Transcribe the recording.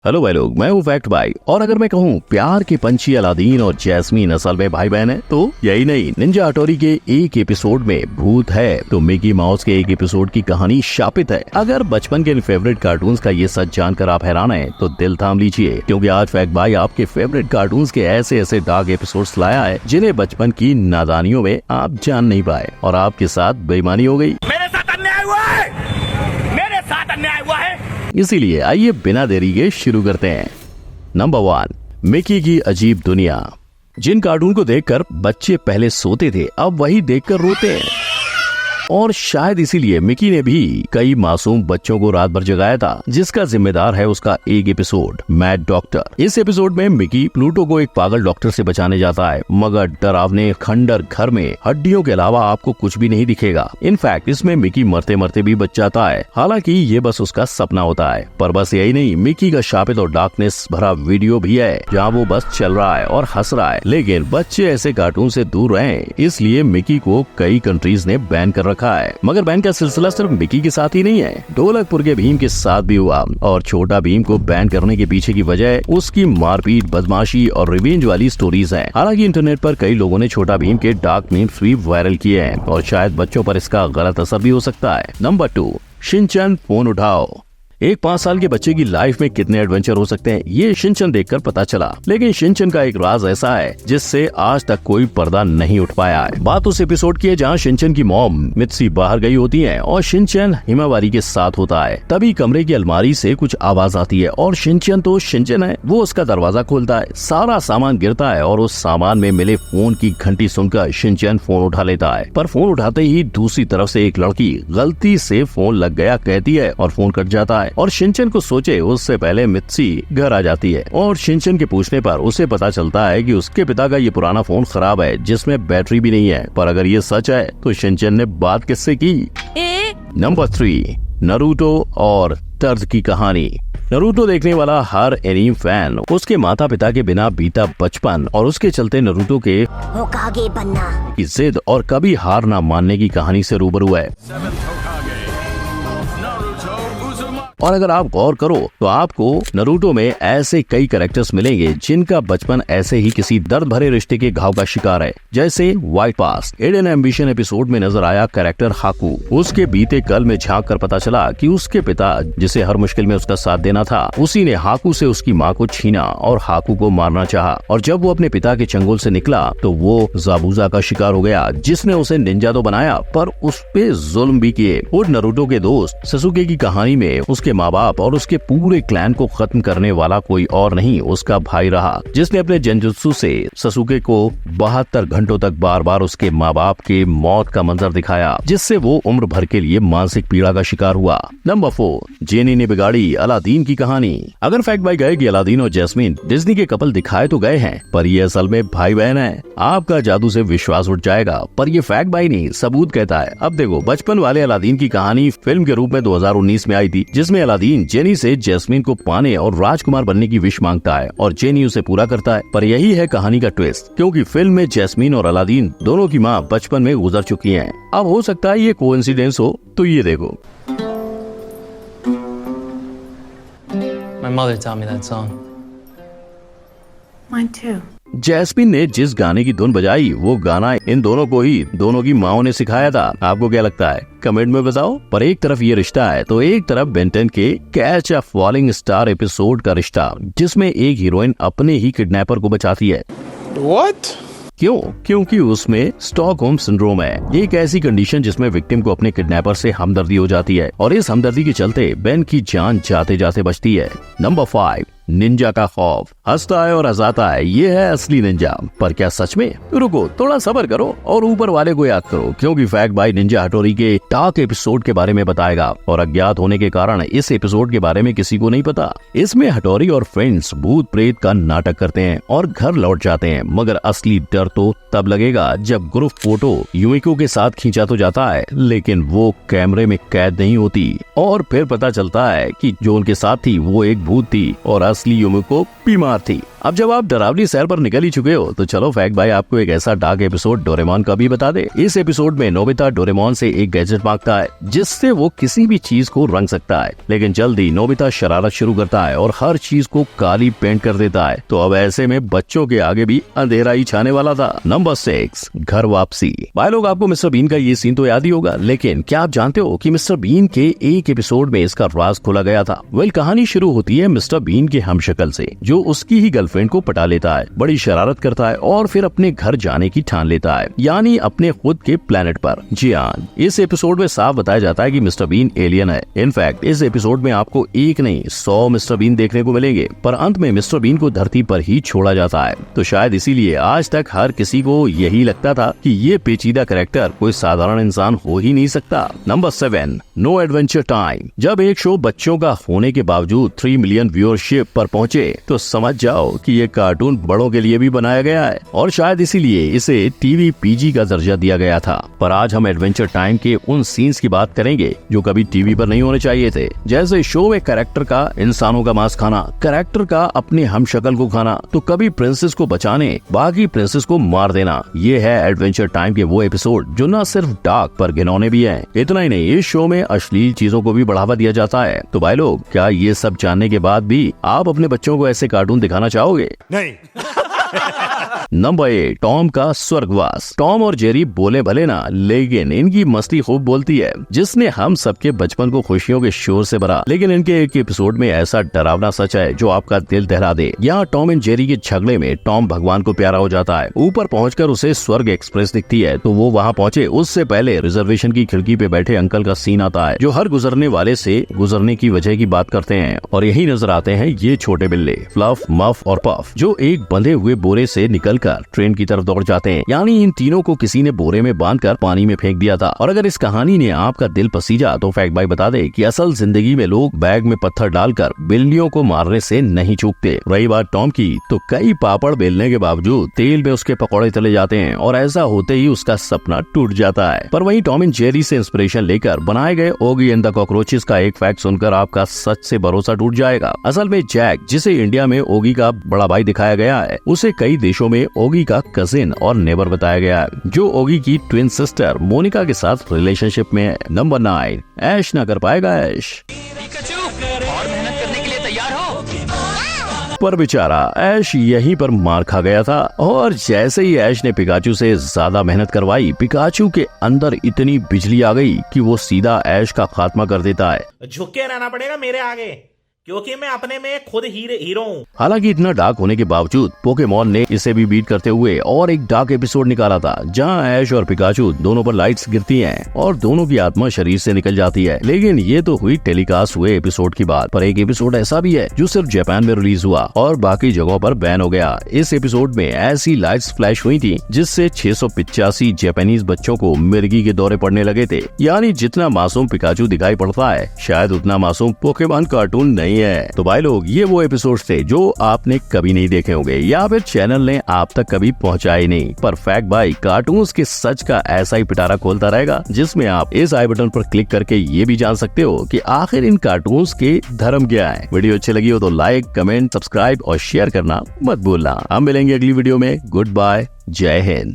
Hello भाई लोग, मैं हूँ फैक्ट भाई। और अगर मैं कहूँ प्यार के पंछी अलादीन और जैस्मीन असल में भाई बहन है तो यही नहीं, निंजा हथौड़ी के एक एपिसोड में भूत है तो मिकी माउस के एक एपिसोड की कहानी शापित है। अगर बचपन के फेवरेट कार्टून्स का ये सच जानकर आप हैरान हैं तो दिल थाम लीजिए, क्योंकि आज फैक्ट भाई आपके फेवरेट कार्टून्स के ऐसे ऐसे डार्क एपिसोड्स लाया है जिन्हें बचपन की नादानियों में आप जान नहीं पाए और आपके साथ बेईमानी हो गई। मेरे साथ अन्याय हुआ है, मेरे साथ अन्याय हुआ है। इसीलिए आइए बिना देरी के शुरू करते हैं। नंबर 1, मिकी की अजीब दुनिया। जिन कार्टून को देखकर बच्चे पहले सोते थे अब वही देखकर रोते हैं, और शायद इसीलिए मिकी ने भी कई मासूम बच्चों को रात भर जगाया था, जिसका जिम्मेदार है उसका एक एपिसोड मैड डॉक्टर। इस एपिसोड में मिकी प्लूटो को एक पागल डॉक्टर से बचाने जाता है, मगर डरावने खंडर घर में हड्डियों के अलावा आपको कुछ भी नहीं दिखेगा। इनफैक्ट इसमें मिकी मरते मरते भी बच जाता है, हालांकि ये बस उसका सपना होता है। पर बस यही नहीं, मिकी का शापित और डार्कनेस भरा वीडियो भी है जहाँ वो बस चल रहा है और हंस रहा है। लेकिन बच्चे ऐसे कार्टून से दूर रहें, इसलिए मिकी को कई कंट्रीज ने बैन कर रखा है। मगर बैन का सिलसिला सिर्फ मिकी के साथ ही नहीं है, ढोलकपुर के भीम के साथ भी हुआ। और छोटा भीम को बैन करने के पीछे की वजह उसकी मारपीट, बदमाशी और रिवेंज वाली स्टोरीज हैं। हालांकि इंटरनेट पर कई लोगों ने छोटा भीम के डार्क मीम्स भी वायरल किए हैं और शायद बच्चों पर इसका गलत असर भी हो सकता है। नंबर 2, शिनचैन फोन उठाओ। एक 5 साल के बच्चे की लाइफ में कितने एडवेंचर हो सकते हैं ये शिनचैन देखकर पता चला। लेकिन शिनचैन का एक राज ऐसा है जिससे आज तक कोई पर्दा नहीं उठ पाया है। बात उस एपिसोड की है जहाँ शिनचैन की मॉम मित्सी बाहर गई होती है और शिनचैन हिमावारी के साथ होता है। तभी कमरे की अलमारी से कुछ आवाज आती है और शिनचैन तो शिनचैन है, वो उसका दरवाजा खोलता है। सारा सामान गिरता है और उस सामान में मिले फोन की घंटी सुनकर शिनचैन फोन उठा लेता है। पर फोन उठाते ही दूसरी तरफ से एक लड़की गलती से फोन लग गया कहती है और फोन कट जाता है। और शिनचैन को सोचे उससे पहले मित्सी घर आ जाती है और शिनचैन के पूछने पर उसे पता चलता है कि उसके पिता का ये पुराना फोन खराब है जिसमें बैटरी भी नहीं है। पर अगर ये सच है तो शिनचैन ने बात किससे की? नंबर 3, नारुतो और दर्द की कहानी। नारुतो देखने वाला हर एनीम फैन उसके माता पिता के बिना बीता बचपन और उसके चलते नारुतो के होकागे बनना की जिद और कभी हार ना मानने की कहानी से रूबरू है। और अगर आप गौर करो तो आपको नारुतो में ऐसे कई कैरेक्टर्स मिलेंगे जिनका बचपन ऐसे ही किसी दर्द भरे रिश्ते के घाव का शिकार है। जैसे व्हाइट पास एडन एम्बिशन एपिसोड में नजर आया कैरेक्टर हाकू। उसके बीते कल में झांक कर पता चला कि उसके पिता जिसे हर मुश्किल में उसका साथ देना था, उसी ने हाकू से उसकी माँ को छीना और हाकू को मारना चाहा। और जब वो अपने पिता के चंगुल से निकला तो वो जाबुजा का शिकार हो गया, जिसने उसे निंजा तो बनाया पर उस पे जुल्म भी किए। और नारुतो के दोस्त ससुके की कहानी में उसके माँ बाप और उसके पूरे क्लैन को खत्म करने वाला कोई और नहीं उसका भाई रहा, जिसने अपने जेंजुत्सु से ससुके को 72 घंटों तक बार बार उसके माँ बाप के मौत का मंजर दिखाया, जिससे वो उम्र भर के लिए मानसिक पीड़ा का शिकार हुआ। नंबर 4, जेनी ने बिगाड़ी अलादीन की कहानी। अगर फैक्ट भाई गए कि अलादीन और जैस्मीन डिज्नी के कपल दिखाए तो गए हैं, पर ये असल में भाई बहन है। आपका जादू से विश्वास उठ जाएगा, पर ये फैक्ट भाई नहीं सबूत कहता है। अब देखो, बचपन वाले अलादीन की कहानी फिल्म के रूप में 2019 में आई थी, जिसमें अलादीन जेनी से जैस्मीन को पाने और राजकुमार बनने की विश मांगता है और जेनी उसे पूरा करता है। पर यही है कहानी का ट्विस्ट, क्योंकि फिल्म में जैस्मीन और अलादीन दोनों की माँ बचपन में गुजर चुकी हैं। अब हो सकता है ये कोइंसिडेंस हो, तो ये देखो। My mother taught me that song. Mine too. Jasmine ने जिस गाने की धुन बजाई वो गाना इन दोनों को ही दोनों की माओ ने सिखाया था। आपको क्या लगता है? कमेंट में बताओ। पर एक तरफ ये रिश्ता है तो एक तरफ बेंटन के catch a falling star episode का रिश्ता, जिसमें एक हीरोइन अपने ही किडनैपर को बचाती है। What? क्यों? क्योंकि उसमें स्टॉकहोम सिंड्रोम है, एक ऐसी कंडीशन जिसमें विक्टिम को अपने किडनैपर से हमदर्दी हो जाती है और इस हमदर्दी के चलते बेन की जान जाते जाते बचती है। नंबर 5, निंजा का खौफ। हंसता है और हंसाता है, ये है असली निंजा। पर क्या सच में? रुको, थोड़ा सब्र करो और ऊपर वाले को याद करो, क्योंकि फैक्ट भाई निंजा हथौड़ी के डार्क एपिसोड के बारे में बताएगा। और अज्ञात होने के कारण इस एपिसोड के बारे में किसी को नहीं पता। इसमें हथौड़ी और फ्रेंड्स भूत प्रेत का नाटक करते हैं और घर लौट जाते हैं, मगर असली डर तो तब लगेगा जब ग्रुप फोटो यूमिको के साथ खींचा तो जाता है, लेकिन वो कैमरे में कैद नहीं होती और फिर पता चलता है कि जो उनके साथ थी वो एक भूत थी और असली यूमिको बीमार थी। अब जब आप डरावनी सैर पर निकल ही चुके हो तो चलो फैक्ट भाई आपको एक ऐसा डार्क एपिसोड डोरेमोन का भी बता दे। इस एपिसोड में नोबिता डोरेमोन से एक गैजेट मांगता है जिससे वो किसी भी चीज को रंग सकता है, लेकिन जल्दी नोबिता शरारत शुरू करता है और हर चीज को काली पेंट कर देता है। तो अब ऐसे में बच्चों के आगे भी अंधेरा ही छाने वाला था। नंबर 6, घर वापसी। भाई लोग आपको मिस्टर बीन का ये सीन तो याद ही होगा, लेकिन क्या आप जानते हो कि मिस्टर बीन के एक एपिसोड में इसका राज खोला गया था। कहानी शुरू होती है मिस्टर बीन के हमशक्ल से जो उसकी ही गर्लफ्रेंड को पटा लेता है, बड़ी शरारत करता है और फिर अपने घर जाने की ठान लेता है, यानी अपने खुद के प्लेनेट पर। जी हाँ, इस एपिसोड में साफ बताया जाता है कि मिस्टर बीन एलियन है। इनफैक्ट इस एपिसोड में आपको एक नहीं 100 मिस्टर बीन देखने को मिलेंगे, पर अंत में मिस्टर बीन को धरती पर ही छोड़ा जाता है। तो शायद इसीलिए आज तक हर किसी को यही लगता था कि ये पेचीदा कैरेक्टर कोई साधारण इंसान हो ही नहीं सकता। Number 7, no adventure time. जब एक शो बच्चों का होने के बावजूद 3 मिलियन व्यूअरशिप पर पहुंचे तो समझ जाओ कि ये कार्टून बड़ों के लिए भी बनाया गया है और शायद इसीलिए इसे टीवी पीजी का दर्जा दिया गया था। पर आज हम एडवेंचर टाइम के उन सीन्स की बात करेंगे जो कभी टीवी पर नहीं होने चाहिए थे, जैसे शो में कैरेक्टर का इंसानों का मांस खाना, कैरेक्टर का अपने हमशक्ल को खाना, तो कभी प्रिंसेस को बचाने बाकी प्रिंसेस को मार देना। ये है एडवेंचर टाइम के वो एपिसोड जो न सिर्फ डार्क पर घिनौने भी हैं। इतना ही नहीं, इस शो में अश्लील चीजों को भी बढ़ावा दिया जाता है। तो भाई लोग, क्या ये सब जानने के बाद भी आप अपने बच्चों को ऐसे कार्टून दिखाना चाहोगे? नहीं। नंबर 8, टॉम का स्वर्गवास। टॉम और जेरी बोले भले ना, लेकिन इनकी मस्ती खूब बोलती है, जिसने हम सबके बचपन को खुशियों के शोर से भरा। लेकिन इनके एक एपिसोड में ऐसा डरावना सच है जो आपका दिल दहला दे। यहाँ टॉम एंड जेरी के झगड़े में टॉम भगवान को प्यारा हो जाता है। ऊपर पहुंचकर उसे स्वर्ग एक्सप्रेस दिखती है, तो वो वहाँ पहुँचे उससे पहले रिजर्वेशन की खिड़की पे बैठे अंकल का सीन आता है, जो हर गुजरने वाले से गुजरने की वजह की बात करते हैं। और यही नजर आते हैं ये छोटे बिल्ले फ्लफ, मफ और पफ, जो एक बंधे हुए बोरे से निकलकर ट्रेन की तरफ दौड़ जाते हैं। यानी इन तीनों को किसी ने बोरे में बांधकर पानी में फेंक दिया था। और अगर इस कहानी ने आपका दिल पसीजा तो फैक्ट भाई बता दे कि असल जिंदगी में लोग बैग में पत्थर डालकर बिल्लियों को मारने से नहीं चूकते। रही बात टॉम की, तो कई पापड़ बेलने के बावजूद तेल में उसके पकौड़े तले जाते हैं और ऐसा होते ही उसका सपना टूट जाता है। पर वहीं टॉम एंड जेरी से इंस्पिरेशन लेकर बनाए गए ओगी एंड द कॉकरोचेस का एक फैक्ट सुनकर आपका सच से भरोसा टूट जाएगा। असल में जैक, जिसे इंडिया में ओगी का बड़ा भाई दिखाया गया है, उसे कई देशों में ओगी का कजिन और नेबर बताया गया है, जो ओगी की ट्विन सिस्टर मोनिका के साथ रिलेशनशिप में है। नंबर 9, ऐश ना कर पाएगा ऐश। और मेहनत करने के लिए तैयार हो? पर बेचारा ऐश यहीं पर मार खा गया था और जैसे ही ऐश ने पिकाचू से ज्यादा मेहनत करवाई, पिकाचू के अंदर इतनी बिजली आ गई कि वो सीधा ऐश का खात्मा कर देता है। झुक के रहना पड़ेगा मेरे आगे, क्योंकि मैं अपने में खुद हीरो हूँ। हालांकि इतना डार्क होने के बावजूद पोकेमॉन ने इसे भी बीट करते हुए और एक डार्क एपिसोड निकाला था, जहां ऐश और पिकाचू दोनों पर लाइट्स गिरती हैं और दोनों की आत्मा शरीर से निकल जाती है। लेकिन ये तो हुई टेलीकास्ट हुए एपिसोड की बात, पर एक एपिसोड ऐसा भी है जो सिर्फ जापान में रिलीज हुआ और बाकी जगहों पर बैन हो गया। इस एपिसोड में ऐसी लाइट्स फ्लैश हुई थी जिससे 685 जापानीज बच्चों को मिर्गी के दौरे पड़ने लगे थे। यानी जितना मासूम पिकाचू दिखाई पड़ता है, शायद उतना मासूम पोकेमॉन कार्टून नहीं है। तो भाई लोग, ये वो एपिसोड्स थे जो आपने कभी नहीं देखे होंगे या फिर चैनल ने आप तक कभी पहुंचाए नहीं। पर फैक्ट भाई कार्टून्स के सच का ऐसा ही पिटारा खोलता रहेगा, जिसमें आप इस आई बटन पर क्लिक करके ये भी जान सकते हो कि आखिर इन कार्टून्स के धर्म क्या है। वीडियो अच्छी लगी हो तो लाइक, कमेंट, सब्सक्राइब और शेयर करना मत भूलना। हम मिलेंगे अगली वीडियो में। गुड बाय, जय हिंद।